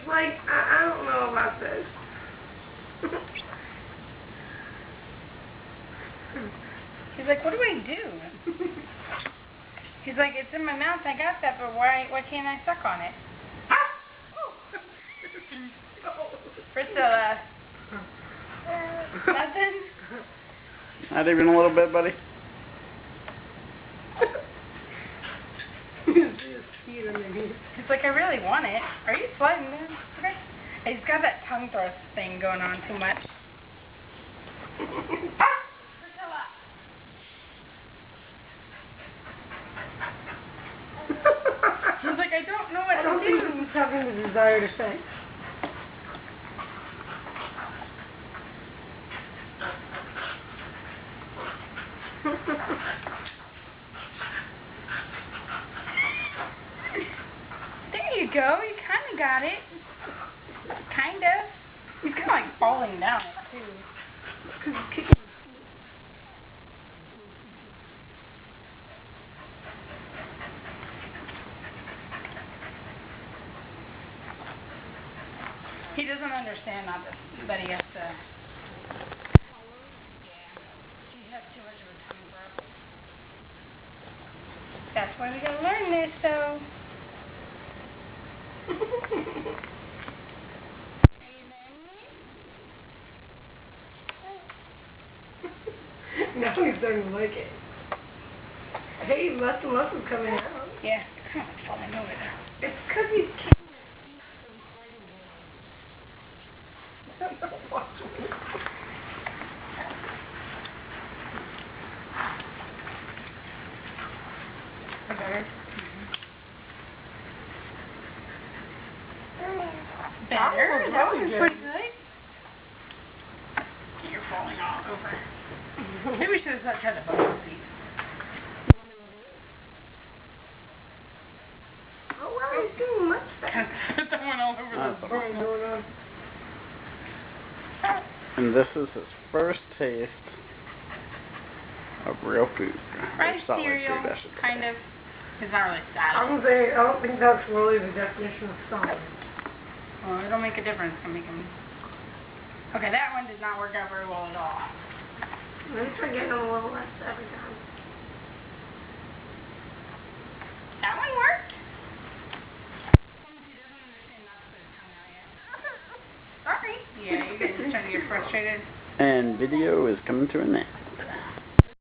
like, I don't know about this. He's like, what do I do? He's like, it's in my mouth, I got that, but why can't I suck on it? Priscilla. Nothing? Not even a little bit, buddy? He's like, I really want it. Are you sliding in? Okay. He's got that tongue thrust thing going on too much. Priscilla. He's like, I don't know what to do. I don't think he's having the desire to say. There you go. You kind of got it. Kind of. He's kind of like falling down too. Because he's kicking. He doesn't understand that he has to. Yeah. He has too much of a tongue grip. That's why we gotta learn this, so. Now he's starting to like it. Hey, muscle's coming out. Yeah, it's kind of falling over there. It's because he's kicking his feet. Watch me. Better? Better? That was good. pretty good. You're falling all over. Maybe we should have tried to bump your feet. Oh, wow, he's doing much better. That went all over the room. And this is his first taste of real food. Rice Solid cereal, food, I should say. kind of. It's not really I solid. don't think that's really the definition of solid. Well, it'll make a difference. Can make them. Okay, that one did not work out very well at all. Let me try getting them a little less every time. That one worked. Sorry. Yeah, you're trying to get frustrated. And video is coming to an end.